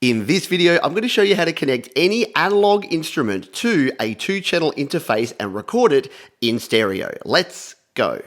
In this video, I'm going to show you how to connect any analog instrument to a 2-channel interface and record it in stereo. Let's go.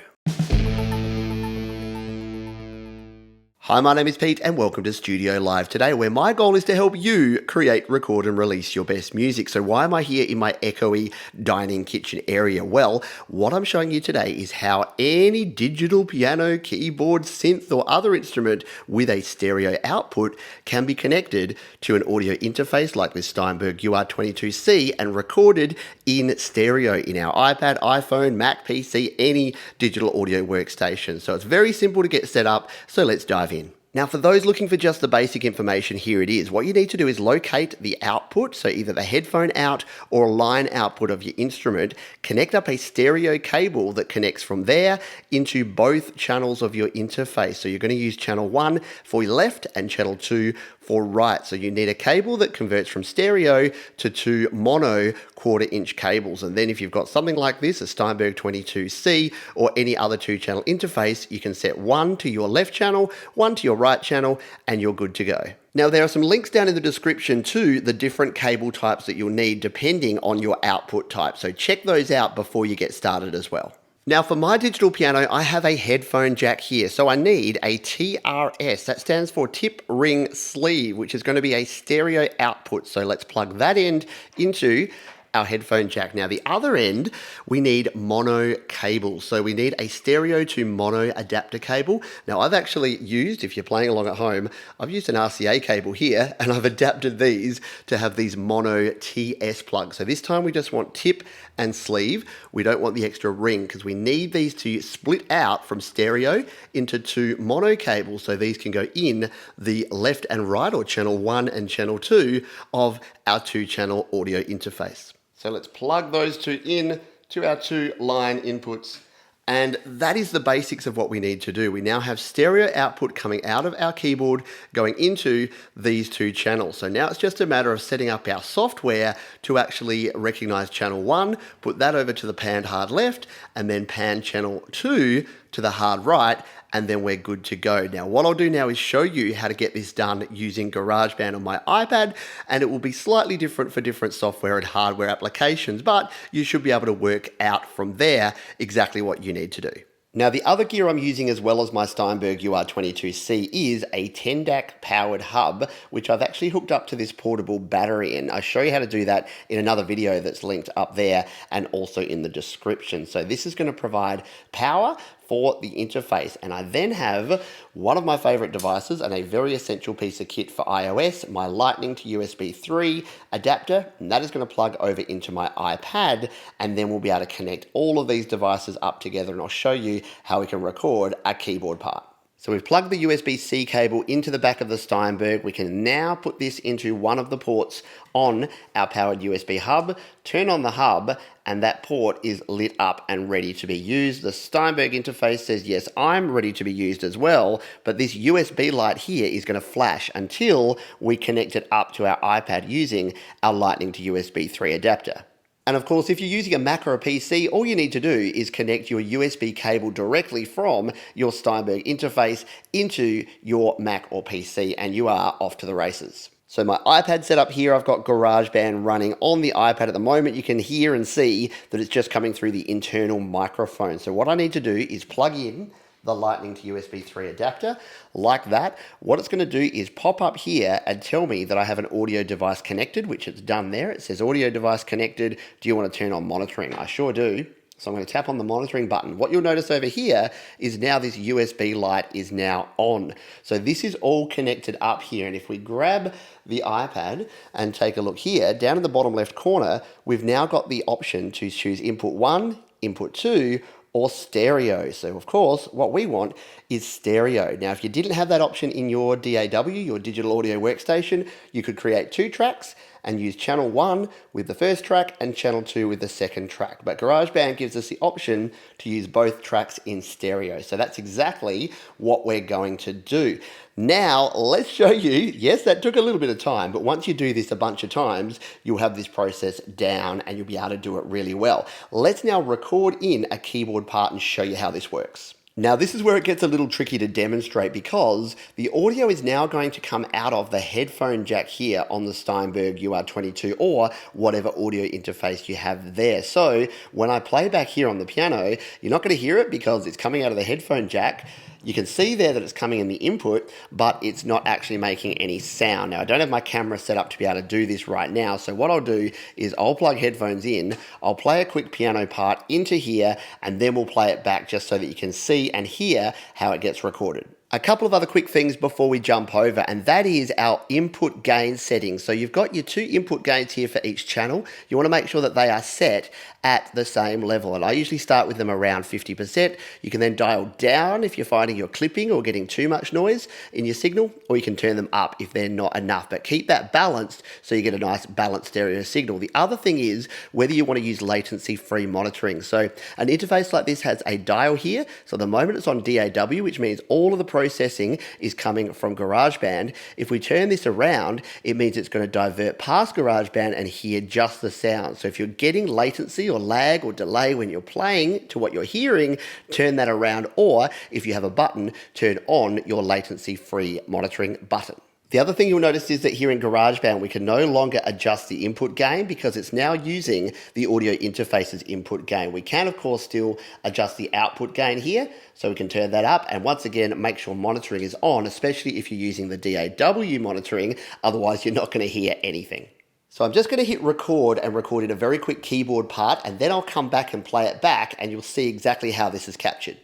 Hi, my name is Pete and welcome to Studio Live today, where my goal is to help you create, record and release your best music. So why am I here in my echoey dining kitchen area? Well, what I'm showing you today is how any digital piano, keyboard, synth or other instrument with a stereo output can be connected to an audio interface like this Steinberg UR22C and recorded in stereo in our iPad, iPhone, Mac, PC, any digital audio workstation. So it's very simple to get set up, so let's dive in. Now, for those looking for just the basic information, here it is. What you need to do is locate the output, so either the headphone out or line output of your instrument, connect up a stereo cable that connects from there into both channels of your interface. So you're going to use channel 1 for your left and channel 2 for right. So you need a cable that converts from stereo to 2 mono 1/4-inch cables. And then if you've got something like this, a Steinberg 22C or any other 2-channel interface, you can set 1 to your left channel, 1 to your right channel, and you're good to go. Now, there are some links down in the description to the different cable types that you'll need depending on your output type. So check those out before you get started as well. Now, for my digital piano, I have a headphone jack here. So I need a TRS, that stands for tip ring sleeve, which is going to be a stereo output. So let's plug that end into our headphone jack. Now, the other end, we need mono cables. So we need a stereo to mono adapter cable. Now, I've actually used, if you're playing along at home, I've used an RCA cable here and I've adapted these to have these mono TS plugs. So this time we just want tip and sleeve. We don't want the extra ring because we need these to split out from stereo into 2 mono cables so these can go in the left and right, or channel 1 and channel 2 of our 2-channel audio interface. So let's plug those 2 in to our 2 line inputs. And that is the basics of what we need to do. We now have stereo output coming out of our keyboard going into these 2 channels. So now it's just a matter of setting up our software to actually recognize channel 1, put that over to the panned hard left, and then pan channel 2 to the hard right, and then we're good to go. Now, what I'll do now is show you how to get this done using GarageBand on my iPad, and it will be slightly different for different software and hardware applications, but you should be able to work out from there exactly what you need to do. Now, the other gear I'm using as well as my Steinberg UR22C is a 10-DAC powered hub, which I've actually hooked up to this portable battery, and I'll show you how to do that in another video that's linked up there and also in the description. So this is going to provide power for the interface, and I then have one of my favorite devices and a very essential piece of kit for iOS, my Lightning to USB 3 adapter, and that is going to plug over into my iPad, and then we'll be able to connect all of these devices up together, and I'll show you how we can record a keyboard part. So we've plugged the USB-C cable into the back of the Steinberg. We can now put this into one of the ports on our powered USB hub, turn on the hub, and that port is lit up and ready to be used. The Steinberg interface says, yes, I'm ready to be used as well, but this USB light here is going to flash until we connect it up to our iPad using our Lightning to USB 3 adapter. And of course, if you're using a Mac or a PC, all you need to do is connect your USB cable directly from your Steinberg interface into your Mac or PC, and you are off to the races. So my iPad set up here, I've got GarageBand running on the iPad at the moment. You can hear and see that it's just coming through the internal microphone. So what I need to do is plug in the Lightning to USB 3 adapter like that. What it's going to do is pop up here and tell me that I have an audio device connected, which it's done there. It says audio device connected. Do you want to turn on monitoring? I sure do. So I'm going to tap on the monitoring button. What you'll notice over here is now this USB light is now on. So this is all connected up here. And if we grab the iPad and take a look here, down in the bottom left corner, we've now got the option to choose input 1, input 2, or stereo. So of course, what we want is stereo. Now, if you didn't have that option in your DAW, your digital audio workstation, you could create 2 tracks and use channel 1 with the first track and channel 2 with the second track. But GarageBand gives us the option to use both tracks in stereo. So that's exactly what we're going to do. Now, let's show you, yes, that took a little bit of time, but once you do this a bunch of times, you'll have this process down and you'll be able to do it really well. Let's now record in a keyboard part and show you how this works. Now this is where it gets a little tricky to demonstrate because the audio is now going to come out of the headphone jack here on the Steinberg UR22 or whatever audio interface you have there. So when I play back here on the piano, you're not going to hear it because it's coming out of the headphone jack. You can see there that it's coming in the input, but it's not actually making any sound. Now, I don't have my camera set up to be able to do this right now, so what I'll do is I'll plug headphones in, I'll play a quick piano part into here, and then we'll play it back just so that you can see and hear how it gets recorded. A couple of other quick things before we jump over, and that is our input gain settings. So you've got your 2 input gains here for each channel. You want to make sure that they are set at the same level, and I usually start with them around 50%. You can then dial down if you're finding you're clipping or getting too much noise in your signal, or you can turn them up if they're not enough, but keep that balanced so you get a nice balanced stereo signal. The other thing is whether you want to use latency-free monitoring. So an interface like this has a dial here, so the moment it's on DAW, which means all of the processing is coming from GarageBand. If we turn this around, it means it's going to divert past GarageBand and hear just the sound. So if you're getting latency or lag or delay when you're playing to what you're hearing, turn that around, or if you have a button, turn on your latency-free monitoring button. The other thing you'll notice is that here in GarageBand, we can no longer adjust the input gain because it's now using the audio interface's input gain. We can, of course, still adjust the output gain here, so we can turn that up. And once again, make sure monitoring is on, especially if you're using the DAW monitoring, otherwise you're not going to hear anything. So I'm just going to hit record and record in a very quick keyboard part, and then I'll come back and play it back, and you'll see exactly how this is captured.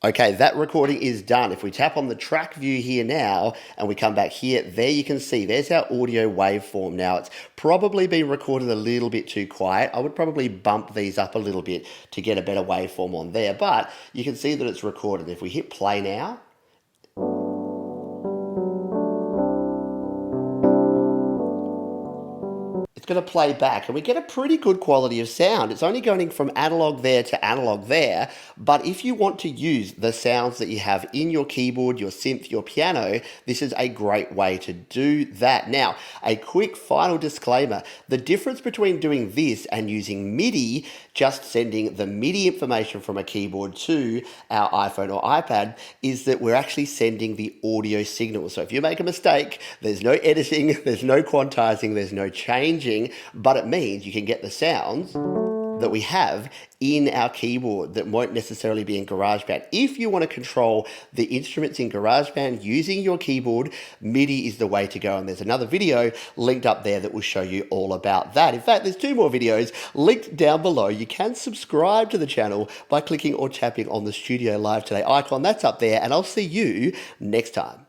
Okay, that recording is done. If we tap on the track view here now and we come back here, there you can see there's our audio waveform. Now it's probably been recorded a little bit too quiet. I would probably bump these up a little bit to get a better waveform on there, but you can see that it's recorded. If we hit play now, it's going to play back and we get a pretty good quality of sound. It's only going from analog there to analog there, but if you want to use the sounds that you have in your keyboard, your synth, your piano, this is a great way to do that. Now, a quick final disclaimer, the difference between doing this and using MIDI, just sending the MIDI information from a keyboard to our iPhone or iPad, is that we're actually sending the audio signal. So if you make a mistake, there's no editing, there's no quantizing, there's no changing, but it means you can get the sounds that we have in our keyboard that won't necessarily be in GarageBand. If you want to control the instruments in GarageBand using your keyboard, MIDI is the way to go. And there's another video linked up there that will show you all about that. In fact, there's 2 more videos linked down below. You can subscribe to the channel by clicking or tapping on the Studio Live Today icon. That's up there, and I'll see you next time.